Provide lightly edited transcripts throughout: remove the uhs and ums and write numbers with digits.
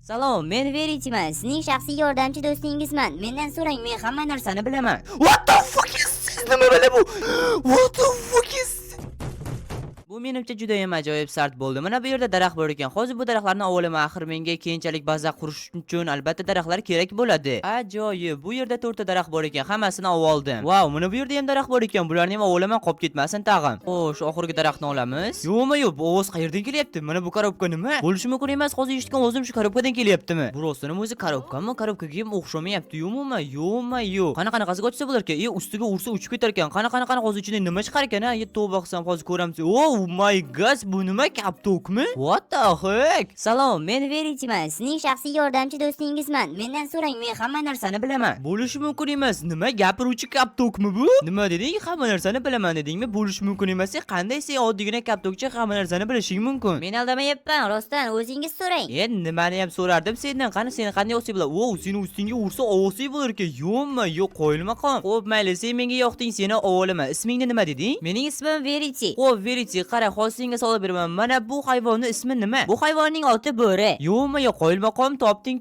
Salom, men Verityman. Sizning shaxsiy yordamchi do'stingizman. Mendan so'rang, men hamma narsani bilaman. What the fuck is siz nima mana bu? What the fuck is Bu menimcha juda ham ajoyib start bo'ldi. Mana bu yerda daraxt bor ekan. Hozir bu daraxtlarni olaman. Axir menga keyinchalik baza qurish uchun albatta daraxtlar kerak bo'ladi. Ajoyib. Bu yerda 4 ta daraxt bor ekan. Hammasini oldim. Wow, mana bu yerda ham daraxt bor ekan. Bularni ham olaman, qolib ketmasin tag'in. Xo'sh, oxirgi daraxtni olamiz. Yo'q, bu ovoz qayerdan kelyapti? Mana bu korobka nima? Bo'lishi mumkin emas. Hozir eshitgan ovozim shu korobkadan kelyaptimi? Bu rostini o'zi korobkami? Korobkaga ham o'xshamayapti. Yo'q. Qanaqasiga ochsa bo'lar ekan? Ustiga ursa uchib ketar ekan. Qana hozir ichidan nima chiqar ekan? Tavba qilsam hozir ko'ramiz. Oh my god, bu nima kaptokmi? What the heck? Salom, men Verityman. Sizning shaxsiy yordamchi do'stingizman. Mendan so'rang, men hamma narsani bilaman. Bo'lishi mumkin emas. Nima gapiruvchi kaptokmi bu? Nima deding? Hamma narsani bilaman dedingmi? Bo'lishi mumkin emas. Qanday sen oddiygina kaptokcha hamma narsani bilishing mumkin? Men aldamayapman, rostdan o'zingiz so'rang. Nimani ham so'rardim sendan. Qani seni qanday o'sib bilan? Wow, seni ustingga ursa ovosi bo'lar ekan. Yo'q, qo'yilmaqom. Xo'p, mayli, sen menga yoqding, seni ovolaman. Ismingni nima deding? Mening ismim Verity. Xo'p, Verity, qara, hozingga solib beraman. Mana bu hayvonning ismi nima? Bu hayvonning oti bo'ri. Yo'q, qo'yilmaqom, topding.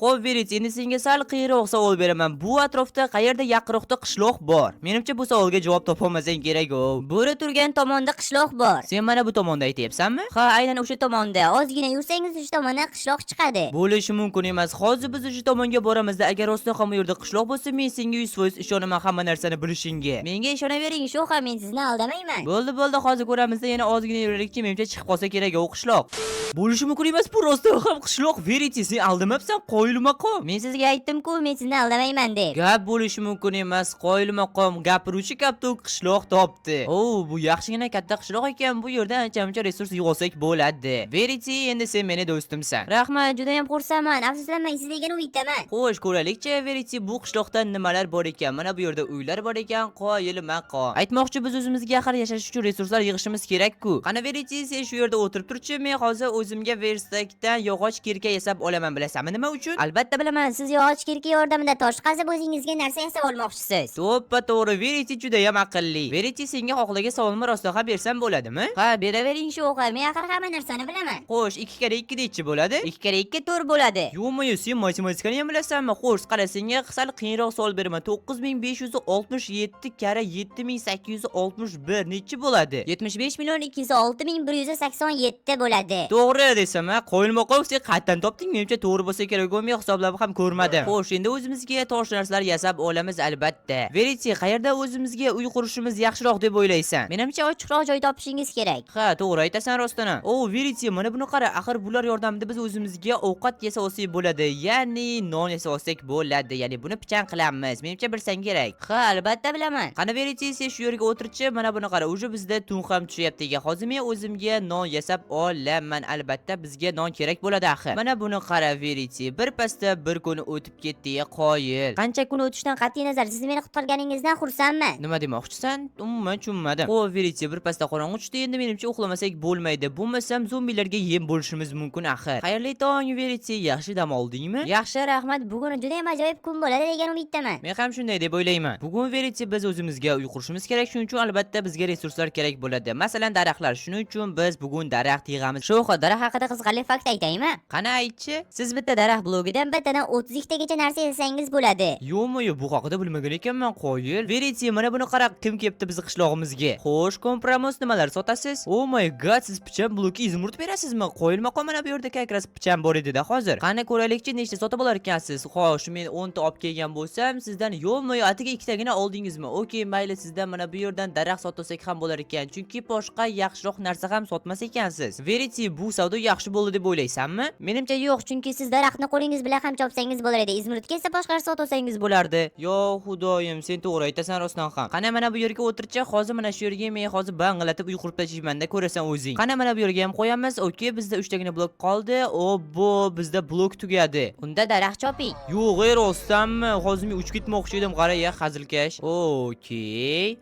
Xo'p, Verity, endi senga sal qiyinroq savol beraman. Bu atrofda qayerda yaqinroqda qishloq bor? Menimcha bu savolga javob topolmasang kerak-ku. Bo'ri turgan tomonda qishloq bor. Sen mana bu tomonda aytyapsanmi? Ha, aynan o'sha tomonda. Ozgina yursangiz o'sha tomondan qishloq chiqadi. Bo'lishi mumkin emas. Hozir biz o'sha tomonga boramizda. Agar rostdan ham bu yerda qishloq bo'lsa, men senga 100% ishonaman hamma narsani bilishingga. Menga ishonavering, shu ham men sizni aldamayman. Bo'ldi, hozir ko'ramizda. Yana ozgina yuraylikchi, menimcha chiqib qolsa kerak u qishloq. Bo'lishi mumkin emas, bu rostdan ham qishloq. Verity, sen aldamabsan, qo'yilmaqom. Men sizga aytdim-ku, men sizni aldamayman deb. Gap bo'lishi mumkin emas, qo'yilmaqom. Gapiruvchi kaptok qishloq topdi. Bu yaxshigina katta qishloq ekan. Bu yerda ancha-muncha resurs yig'olsak bo'ladi. Verity, endi sen meni do'stimsan. Rahmat, juda ham xursandman. Afsuslanmang, siz degan umiddaman. Xo'sh, ko'raylikchi, Verity, bu qishloqda nimalar bor ekan? Mana bu yerda uylar bor ekan, qoyilmaqom. Aytmoqchi, biz o'zimizga axir yashash uchun resurslar yig'ishimiz kerak-ku. Qani Verity, sen shu yerda o'tirib turchi, men hozir o'zimga verstakdan yog'och kirka yasab olaman, bilasanmi nima uchun? Albatta bilaman, siz yog'och kirka yordamida tosh qazib o'zingizga narsa yasab olmoqchisiz. To'ppa-to'g'ri, Verity juda ham aqlli. Verity, senga xohlagan savolni rostdan ham bersam bo'ladimi? Ha, beravering shu o'qa, men axir hamma narsani bilaman. Xo'sh, 2 × 2 nechi bo'ladi? 2 × 2 4 bo'ladi. Yo'q, sen matematikani ham bilasanmi? Xo'sh, qara, senga sal qiyinroq savol beraman. 9567 × 7861 nechi bo'ladi? 75.206.187 bo'ladi. To'g'ri desam, qo'yilmoqov, sen qayerdan topding? Menimcha to'g'ri bo'lsa kerak, men hisoblab ham ko'rmadim. Xo'sh, endi o'zimizga tosh narsalar yasab olamiz albatta. Verity, qayerda o'zimizga uy qurishimiz yaxshiroq deb o'ylaysan? Menimcha ochiqroq joy topishingiz kerak. Ha, to'g'ri aytasan rostdan. Verity, mana buni qara, axir bular yordamida biz o'zimizga ovqat yasab olsak bo'ladi, ya'ni non yasab olsak bo'ladi. Ya'ni buni pichan qilamiz. Menimcha bilsang kerak. Ha, albatta bilaman. Qani Verity, sen shu yerga o'tirchi, mana buni qara, o'sha bizda tun ham tushyapti ekan. Hozir men o'zimga non yasab olaman. Albatta bizga non kerak bo'ladi axir. Mana buni qara Verity, bir pasda bir kun o'tib ketdi, qoyil. Qancha kun o'tishdan qat'iy nazar, siz meni qutqarganingizdan xursandman. Nima demoqchisan? Umuman tushunmadim. Verity, bir pasda qorong'u tushdi, endi menimcha uxlamasak bo'lmaydi. Bo'lmasam zombilarga yem bo'lishimiz mumkin axir. Xayrli tong Verity, yaxshi dam oldingmi? Yaxshi, rahmat. Bugun juda ham ajoyib kun bo'ladi degan umiddaman. Men ham shunday deb o'ylayman. Bugun Verity, biz o'zimizga uy qurishimiz kerak, shuning uchun albatta bizga resurslar kerak bo'ladi. Masalan, daraxtlar. Shuning uchun biz bugun daraxt yig'amiz. Shu daraxt haqida qiziqarli fakt aytaymi? Qani aytchi? Siz bitta daraxt blogidan bittadan 32 tagacha narsa yasangiz bo'ladi. Yo'q, bu haqida bilmagan ekanman, qoyil. Verity, mana buni qara, kim kelibdi bizni qishlog'imizga? Xo'sh, kompromis nimalar sotasiz? Oh my god, siz pichan bloki izmurt berasizmi? Qo'yilmaqom, mana bu yerda kakras pichan bor edi-da hozir. Qani ko'raylikchi, nechta sotib olar ekansiz? Xo'sh, men 10 ta olib kelgan bo'lsam, sizdan yo'q, atiga 2 tagina oldingizmi? Okey, mayli, sizdan mana bu yerdan daraxt sotsak ham bo'lar ekan, chunki boshqa yaxshiroq narsa ham sotmas ekansiz. Verity, bu savdo yaxshi bo'ldi deb o'ylaysanmi? Menimcha yo'q, chunki siz daraxtni qo'lingiz bilan ham chopsangiz bo'lar edi. Izmirtga esa boshqa narsa sotsangiz bo'lardi. Yo, xudoyim, sen to'g'ri aytasan rostdan ham. Qani mana bu yerga o'tircha, hozir mana shu yerga men hozir banglatib uy qurib tashlayman-da, ko'rasan o'zing. Qani mana bu yerga ham qo'yamiz. Okey, bizda 3 tagina blok qoldi. Obbo, bizda blok tugadi. Unda daraxt choping. Yo'q, rostdanmi? Hozir men uchib ketmoqchi edim, qara ya, hazilkash. Okey.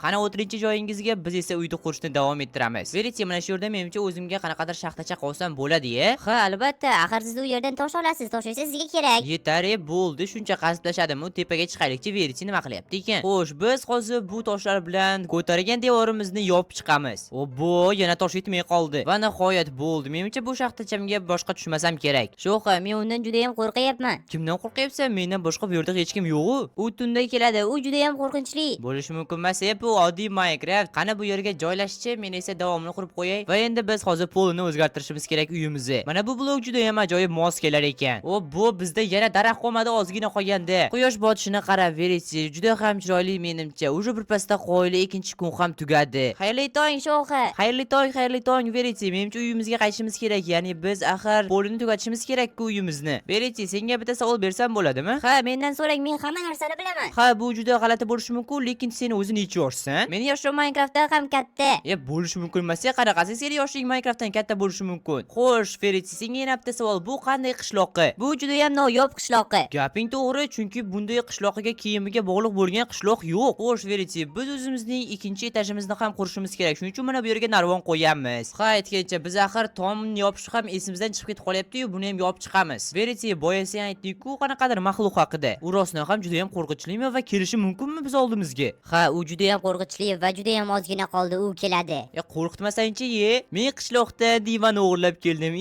Qani o'tirinchi joyingizga, biz esa uyda qurishni davom ettiramiz. Verite, mana shu yerda menimcha o'zimga qanaqadir shaxtacha qolsam bo'ladi-ya. Ha, albatta, axir siz u yerdan tosh olasiz, tosh esa sizga kerak. Yetar, bo'ldi, shuncha qazib tashladimmi, tepaga chiqaylikchi. Verite nima qilyapti ekan? Xo'sh, biz hozir bu toshlar bilan ko'targan devorimizni yopib chiqamiz. Obbo, yana tosh yetmay qoldi. Va nihoyat bo'ldi. Menimcha bu shaxtachamga boshqa tushmasam kerak. Sho'xa, men undan juda ham qo'rqyapman. Kimdan qo'rqyapsan? Mendan boshqa bu yerda hech kim yo'q-ku. U tunda keladi, u juda ham qo'rqinchli. Bo'lishi mumkin emas, bu oddiy Minecraft. Qani bu yerga joylashchi, men esa davomini qurib qo'yay. Va endi biz hozir polni o'zgartirishimiz kerak uyimizni. Mana bu blok juda ham ajoyib mos kelar ekan. Bu bizda yana daraxt qolmadi, ozgina qolganda. Quyosh botishini qarab verasiz, juda ham chiroyli menimcha. Uje bir pasda qo'yli, ikkinchi kun ham tugadi. Xayrli tong, Sho'xa. Xayrli tong verasiz. Menimcha uyimizga qaytishimiz kerak. Ya'ni biz axir polni tugatishimiz kerak-ku uyimizni. Verasiz, senga bitta savol bersam bo'ladimi? Ha, mendan so'rang, men hamma narsani bilaman. Ha, bu juda g'alati bo'lishi mumkin, lekin sen o'zi necha yoshsan? Meni yoshim Minecraftdan ham katta. Bo'lishi mumkin emas. Qanaqasi seni yoshing Minecraftdan katta bo'lishi mumkin? Xo'sh, Ferit, senga yana bitta savol. Bu qanday qishloqi? Bu juda ham noyob qishloqi. Gaping to'g'ri, chunki bunday qishloqiga kiyimiga bog'liq bo'lgan qishloq yo'q. Xo'sh, Ferit, biz o'zimizning ikkinchi etajimizni ham qurishimiz kerak. Shuning uchun mana bu yerga narvon qo'yamiz. Ha, aytgancha biz axir tomni yopish ham esimizdan chiqib ketib qolyapti-yu, buni ham yopib chiqamiz. Ferit, boyasi aytdik-ku, qanaqadir maxluq haqida. U rostdan ham juda ham qo'rqinchlimi va kelishi mumkinmi biz oldimizga? Ha, u juda ham qo'rqinchli va juda ham ozgina qoldi, u keladi. Qo'rqitmasangchi, men qishloqda divan o'g'irlab keldim.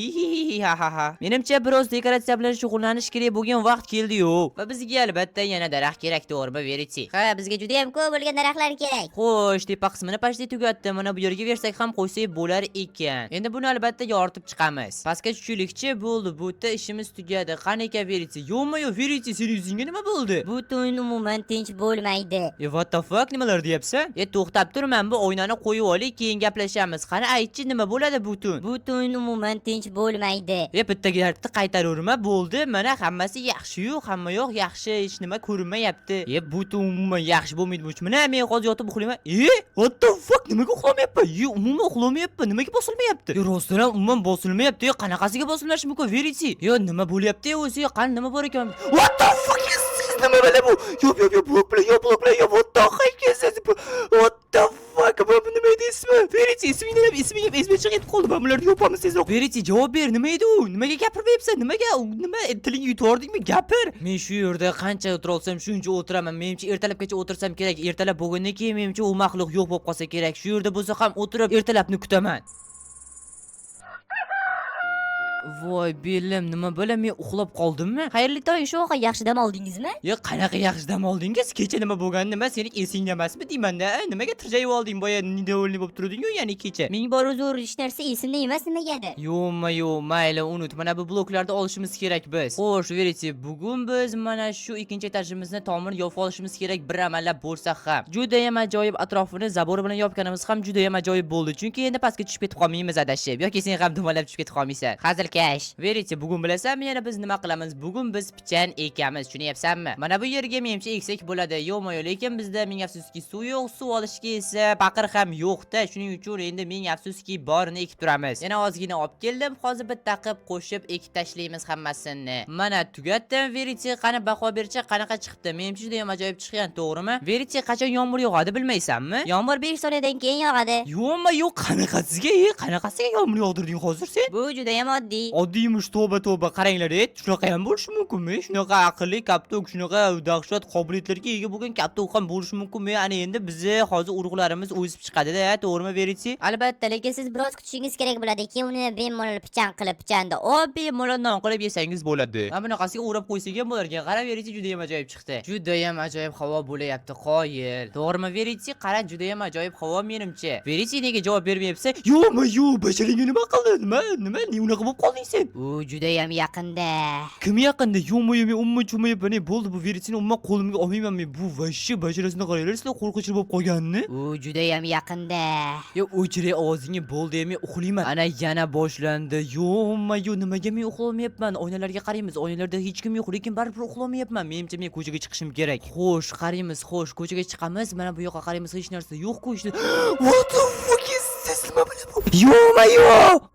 Ha. Menimcha biroz dekoratsiya bilan shug'ullanish kerak bo'lgan vaqt keldi-yu. Va bizga albatta yana daraxt kerak, to'g'rimi, Verite? Ha, bizga juda ham ko'p bo'lgan daraxtlar kerak. Xo'sh, tepa qismini pastga tugatdi. Mana bu yerga bersak ham qo'ysak bo'lar ekan. Endi buni albatta yoritib chiqamiz. Pastga tushishlikchi bo'ldi. Bu yerda ishimiz tugadi. Qani ekan Verite? Yo'qmi-yo'q, Verite, sening yuzingga nima bo'ldi? Bu tun umuman tinch bo'lmaydi. What the fuck, nimalar deyapsan? To'xtab turman, bu oynani qo'yib oling, keyin gaplashamiz. Qani aytchi, nima bo'ladi bu tun? Bu tun umuman tinch bo'lmaydi. Bitta gapni qaytaraverma, bo'ldi. Mana hammasi yaxshi-yu, hamma yoq yaxshi, hech nima ko'rinmayapti. Bu tun umuman yaxshi bo'lmaydi bu. Mana men hozir yotib uxlayman. What the fuck, nimaga uxlamayapman? Umuman uxlamayapman. Nimaga bosilmayapti? Rostdan ham umuman bosilmayapti. Qanaqasiga bosilmashi mumkin, Verite? Nima bo'lyapti o'zi? Qani nima bor ekan? What the fuck is this? Nima mana bu? Blok bilan, what the fuck is this? What the fuck? Bu nima edi ismi? Verite, isming esimga chiqib qoldi. Men bularni yopamiz tezroq. Verite, javob ber. Nima edi u? Nimaga gapirmayapsan? Nima tilingni yutordingmi? Gapir. Men shu yerda qancha o'tira olsam shuncha o'tiraman. Menimcha ertalabgacha o'tirsam kerak. Ertalab bo'lgandan keyin menimcha u maxluq yo'q bo'lib qolsa kerak. Shu yerda bo'lsa ham o'tirib ertalabni kutaman. Voy belim, nima bo'la, men uxlab qoldimmi? Xayrli tong, Sho'xa, yaxshi dam oldingizmi? Qanaqa yaxshi dam oldingiz? Kecha nima bo'lgandi? Nima sening esingda emasmi deyman-da? Nimaga tirjayib olding? Boya nidavolni bo'lib turding-ku, ya'ni kecha. Ming bor uzr, hech narsa esimda emas, nimagadir. Yo'q, mayli, unut. Mana bu bloklarni olishimiz kerak biz. Xo'sh, Verite, bugun biz mana shu ikkinchi etajimizni tomir yopib olishimiz kerak, bir amallab bo'lsa ham. Juda ham ajoyib, atrofini zabor bilan yopganimiz ham juda ham ajoyib bo'ldi. Chunki endi pastga tushib ketib qolmaymiz adashib. Yoki sen ham dumalab tushib ketib qolmaysan. Hazilkash. Verite, bugun bilasanmi, yana biz nima qilamiz? Bugun biz pichan ekamiz, tushunyapsanmi? Mana bu yerga menimcha eksak bo'ladi. Yo'qmi-yo'q, lekin bizda ming afsuski suv yo'q, suv olishga esa paqir ham yo'q-da. Shuning uchun endi ming afsuski borini ekib turamiz. Yana ozgina olib keldim, hozir bitta qilib qo'shib ekib tashlaymiz hammasini. Mana tugatdim. Verite, qani baho berchi, qanaqa chiqibdi? Menimcha juda ham ajoyib chiqqan, to'g'rimi? Verite, qachon yomg'ir yog'adi bilmaysanmi? Yomg'ir 5 soniyadan keyin yog'adi. Yo'qmi-yo'q, qanaqasiga yomg'ir yog'dirding hozir sen? Bu juda ham oddiy. Oddiymish, tavba, qaranglar, shunaqa ham bo'lishi mumkinmi? Shunaqa aqlli kaptok, shunaqa dahshat qobiliyatlarga ega bo'lgan kaptok ham bo'lishi mumkinmi? Ya'ni endi bizni hozir urug'larimiz o'sib chiqadi-da, to'g'rimi Verite? Albatta, lekin siz biroz kutishingiz kerak bo'ladi. Keyin uni bemalol pichan qilib, pichanda bemalol non qilib yesangiz bo'ladi. Mana bunaqasiga o'rab qo'ysak ham bo'lar ekan. Qara Verite, juda ham ajoyib chiqdi. Juda ham ajoyib havo bo'layapti, qoyil. To'g'rimi Verite? Qara, juda ham ajoyib havo menimcha. Verite nega javob bermayapsan? Yo'q, basharingga nima qildi? Nima unaqa bo'lib qolding sen? U juda ham yaqinda. Kim yaqinda? Yo'qmi, men umuman tushunmayapman. Bo'ldi, bu Veriteni umuman qo'limga olmayman men. Bu vashshi basharasini qaranglar, sizlar qo'rqinchli bo'lib qolganini. U juda ham yaqinda. O'chiray ovozingni, bo'ldi, men uxlayman. Ana yana boshlandi. Yo'qmi, nimaga men uxlamayapman? Oynalarga qaraymiz. Oynalarda hech kim yo'q, lekin baribir uxlamayapman. Menimcha men ko'chaga chiqishim kerak. Xo'sh, qaraymiz, ko'chaga chiqamiz. Mana bu yoqqa qaraymiz, hech narsa yo'q-ku. What the fuck is this? Nima bu? Yo'qmi-yo'q.